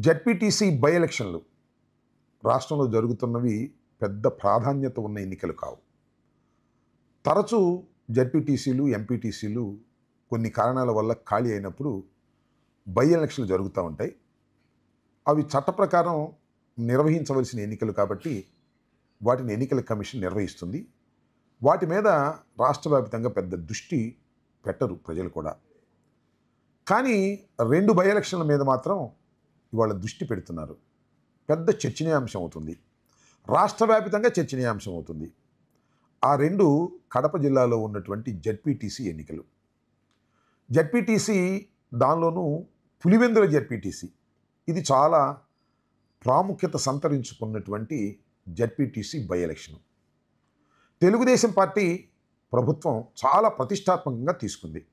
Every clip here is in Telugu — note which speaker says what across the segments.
Speaker 1: జెడ్పీటీసీ బై ఎలక్షన్లు రాష్ట్రంలో జరుగుతున్నవి పెద్ద ప్రాధాన్యత ఉన్న ఎన్నికలు కావు. తరచూ జెడ్పీటీసీలు, ఎంపీటీసీలు కొన్ని కారణాల వల్ల ఖాళీ అయినప్పుడు బై ఎలక్షన్లు జరుగుతూ ఉంటాయి. అవి చట్ట ప్రకారం నిర్వహించవలసిన ఎన్నికలు కాబట్టి వాటిని ఎన్నికల కమిషన్ నిర్వహిస్తుంది. వాటి మీద రాష్ట్ర వ్యాప్తంగా పెద్ద దృష్టి పెట్టరు ప్రజలు కూడా. కానీ 2 బై ఎలక్షన్ల మీద మాత్రం ఇవాళ దృష్టి పెడుతున్నారు. పెద్ద చర్చనీయాంశం అవుతుంది, రాష్ట్ర వ్యాప్తంగా చర్చనీయాంశం అవుతుంది. ఆ 2 కడప జిల్లాలో ఉన్నటువంటి జెడ్పీటీసీ ఎన్నికలు. జెడ్పీటీసీ దానిలోనూ పులివెందుల జెడ్పీటీసీ, ఇది చాలా ప్రాముఖ్యత సంతరించుకున్నటువంటి ZPTC by election. Telugu Desam party ప్రభుత్వం చాలా ప్రతిష్టాత్మకంగా తీసుకుంది.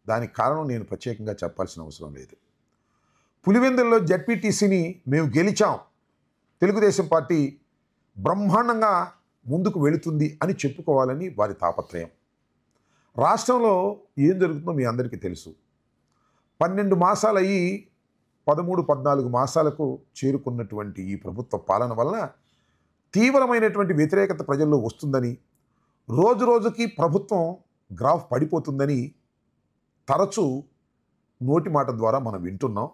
Speaker 1: దానికి కారణం నేను ప్రత్యేకంగా చెప్పాల్సిన అవసరం లేదు. పులివెందుల్లో జెడ్పీటీసీని మేము గెలిచాం, తెలుగుదేశం పార్టీ బ్రహ్మాండంగా ముందుకు వెళుతుంది అని చెప్పుకోవాలని వారి తాపత్రయం. రాష్ట్రంలో ఏం జరుగుతుందో మీ అందరికీ తెలుసు. 12 మాసాలయ్యి 13-14 మాసాలకు చేరుకున్నటువంటి ఈ ప్రభుత్వ పాలన వల్ల తీవ్రమైనటువంటి వ్యతిరేకత ప్రజల్లో వస్తుందని, రోజు రోజుకి ప్రభుత్వం గ్రాఫ్ పడిపోతుందని తరచూ నోటి మాట ద్వారా మనం వింటున్నాం.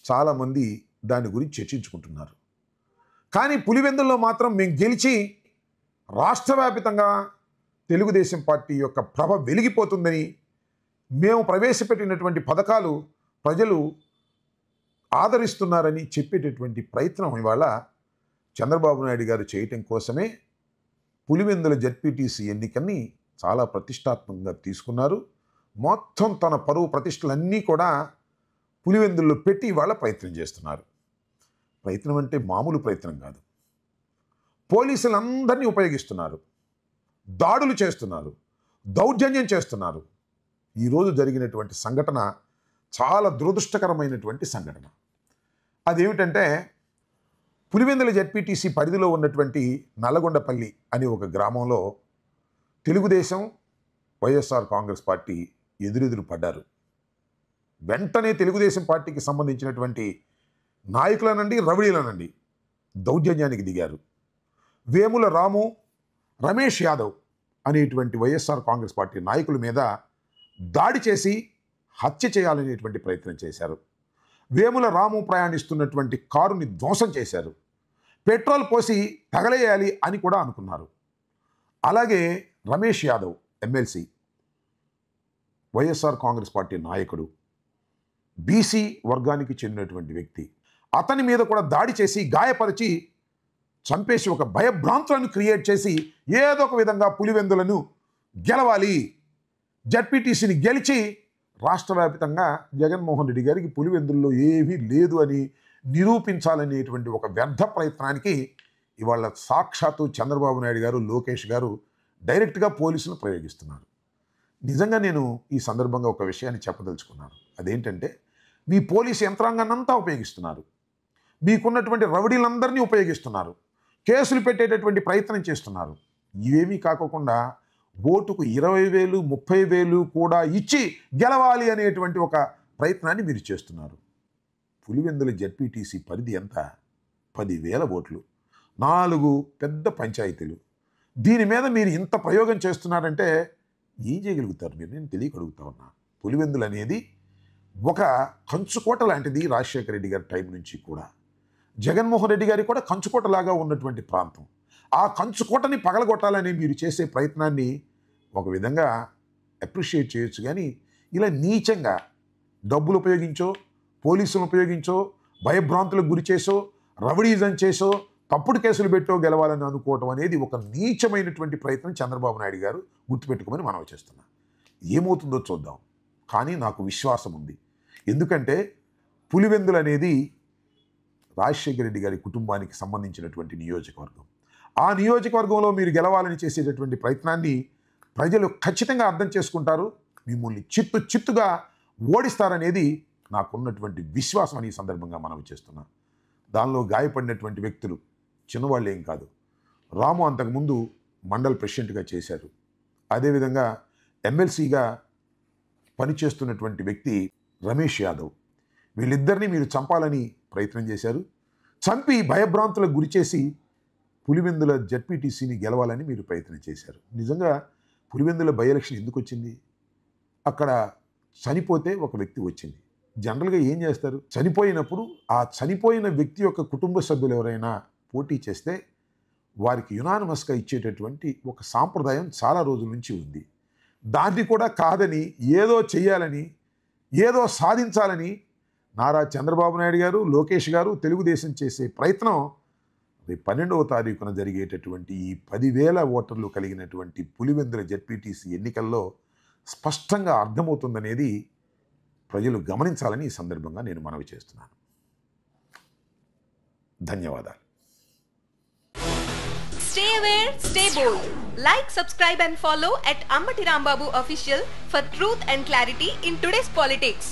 Speaker 1: చాలామంది దాని గురించి చర్చించుకుంటున్నారు. కానీ పులివెందుల్లో మాత్రం మేము గెలిచి రాష్ట్ర వ్యాప్తంగా తెలుగుదేశం పార్టీ యొక్క ప్రభ వెలిగిపోతుందని, మేము ప్రవేశపెట్టినటువంటి పథకాలు ప్రజలు ఆదరిస్తున్నారని చెప్పేటటువంటి ప్రయత్నం ఇవాళ చంద్రబాబు నాయుడు గారు చేయటం కోసమే పులివెందుల జెడ్పీటీసీ ఎన్నికల్ని చాలా ప్రతిష్టాత్మకంగా తీసుకున్నారు. మొత్తం తన పరువు ప్రతిష్టలన్నీ కూడా పులివెందుల్లో పెట్టి ఇవాళ ప్రయత్నం చేస్తున్నారు. ప్రయత్నం అంటే మామూలు ప్రయత్నం కాదు. పోలీసులందరినీ ఉపయోగిస్తున్నారు, దాడులు చేస్తున్నారు, దౌర్జన్యం చేస్తున్నారు. ఈరోజు జరిగినటువంటి సంఘటన చాలా దురదృష్టకరమైనటువంటి సంఘటన. అదేమిటంటే, పులివెందుల జెడ్పీటీసీ పరిధిలో ఉన్నటువంటి నల్లగొండపల్లి అనే ఒక గ్రామంలో తెలుగుదేశం, వైఎస్ఆర్ కాంగ్రెస్ పార్టీ ఎదురెదురు పడ్డారు. వెంటనే తెలుగుదేశం పార్టీకి సంబంధించినటువంటి నాయకులనండి, రౌడీలనండి దౌర్జన్యానికి దిగారు. వేముల రాము, రమేష్ యాదవ్ అనేటువంటి వైఎస్ఆర్ కాంగ్రెస్ పార్టీ నాయకుల మీద దాడి చేసి హత్య చేయాలనేటువంటి ప్రయత్నం చేశారు. వేముల రాము ప్రయాణిస్తున్నటువంటి కారుని ధ్వంసం చేశారు. పెట్రోల్ పోసి తగలేయాలి అని కూడా అనుకున్నారు. అలాగే రమేష్ యాదవ్ ఎమ్మెల్సీ, వైఎస్ఆర్ కాంగ్రెస్ పార్టీ నాయకుడు, బీసీ వర్గానికి చెందినటువంటి వ్యక్తి, అతని మీద కూడా దాడి చేసి గాయపరిచి చంపేసి ఒక భయభ్రాంతులను క్రియేట్ చేసి ఏదో ఒక విధంగా పులివెందులను గెలవాలి, జెడ్పీటీసీని గెలిచి రాష్ట్ర వ్యాప్తంగా జగన్మోహన్ రెడ్డి గారికి పులివెందుల్లో ఏమీ లేదు అని నిరూపించాలనేటువంటి ఒక వ్యర్థ ప్రయత్నానికి ఇవాళ సాక్షాత్తు చంద్రబాబు నాయుడు గారు, లోకేష్ గారు డైరెక్ట్గా పోలీసులు ప్రయోగిస్తున్నారు. నిజంగా నేను ఈ సందర్భంగా ఒక విషయాన్ని చెప్పదలుచుకున్నాను. అదేంటంటే, మీ పోలీసు యంత్రాంగాన్నంతా ఉపయోగిస్తున్నారు, మీకున్నటువంటి రౌడీలందరినీ ఉపయోగిస్తున్నారు, కేసులు పెట్టేటటువంటి ప్రయత్నం చేస్తున్నారు. ఇవేమీ కాకోకుండా ఓటుకు 20,000, 30,000 కూడా ఇచ్చి గెలవాలి అనేటువంటి ఒక ప్రయత్నాన్ని మీరు చేస్తున్నారు. పులివెందుల జెడ్పీటీసీ పరిధి ఎంత? 10,000 ఓట్లు, 4 పెద్ద పంచాయతీలు. దీని మీద మీరు ఇంత ప్రయోగం చేస్తున్నారంటే ఏం చేయగలుగుతారు మీరు? నేను తెలియక అడుగుతా ఉన్నా. పులివెందులు అనేది ఒక కంచుకోట లాంటిది. రాజశేఖర రెడ్డి గారి టైం నుంచి కూడా, జగన్మోహన్ రెడ్డి గారికి కూడా కంచుకోటలాగా ఉన్నటువంటి ప్రాంతం. ఆ కంచుకోటని పగలగొట్టాలని మీరు చేసే ప్రయత్నాన్ని ఒక విధంగా అప్రిషియేట్ చేయొచ్చు. కానీ ఇలా నీచంగా డబ్బులు ఉపయోగించో, పోలీసులను ఉపయోగించో, భయభ్రాంతులకు గురి చేసో, రౌడీజం చేసో, తప్పుడు కేసులు పెట్టో గెలవాలని అనుకోవటం అనేది ఒక నీచమైనటువంటి ప్రయత్నం. చంద్రబాబు నాయుడు గారు గుర్తుపెట్టుకోమని మనవి చేస్తున్నా. ఏమవుతుందో చూద్దాం. కానీ నాకు విశ్వాసం ఉంది. ఎందుకంటే పులివెందులు అనేది రాజశేఖర రెడ్డి గారి కుటుంబానికి సంబంధించినటువంటి నియోజకవర్గం. ఆ నియోజకవర్గంలో మీరు గెలవాలని చేసేటటువంటి ప్రయత్నాన్ని ప్రజలు ఖచ్చితంగా అర్థం చేసుకుంటారు, మిమ్మల్ని చిత్తుగా ఓడిస్తారనేది నాకున్నటువంటి విశ్వాసం అని ఈ సందర్భంగా మనవి చేస్తున్నా. దానిలో గాయపడినటువంటి వ్యక్తులు చిన్నవాళ్ళు ఏం కాదు. రాము అంతకుముందు మండల్ ప్రెసిడెంట్గా చేశారు. అదేవిధంగా ఎమ్మెల్సీగా పనిచేస్తున్నటువంటి వ్యక్తి రమేష్ యాదవ్. వీళ్ళిద్దరినీ మీరు చంపాలని ప్రయత్నం చేశారు. చంపి భయభ్రాంతులకు గురిచేసి పులివెందుల జడ్పీటీసీని గెలవాలని మీరు ప్రయత్నం చేశారు. నిజంగా పులివెందుల బై ఎలక్షన్ ఎందుకు వచ్చింది? అక్కడ చనిపోతే ఒక వ్యక్తి వచ్చింది. జనరల్గా ఏం చేస్తారు, చనిపోయినప్పుడు ఆ చనిపోయిన వ్యక్తి యొక్క కుటుంబ సభ్యులు ఎవరైనా పోటీ చేస్తే వారికి యునానిమస్గా ఇచ్చేటటువంటి ఒక సాంప్రదాయం చాలా రోజుల నుంచి ఉంది. దాన్ని కూడా కాదని ఏదో చెయ్యాలని, ఏదో సాధించాలని నారా చంద్రబాబు నాయుడు గారు, లోకేష్ గారు, తెలుగుదేశం చేసే ప్రయత్నం 12వ తారీఖున జరిగేటటువంటి ఈ 10,000 ఓటర్లు కలిగినటువంటి పులివెందుల జడ్పీటీసీ ఎన్నికల్లో స్పష్టంగా అర్థమవుతుందనేది ప్రజలు గమనించాలని ఈ సందర్భంగా నేను మనవి చేస్తున్నాను. ధన్యవాదాలు.
Speaker 2: Stay aware, stay bold. Like, subscribe and follow at Ambati Rambabu Official for truth and clarity in today's politics.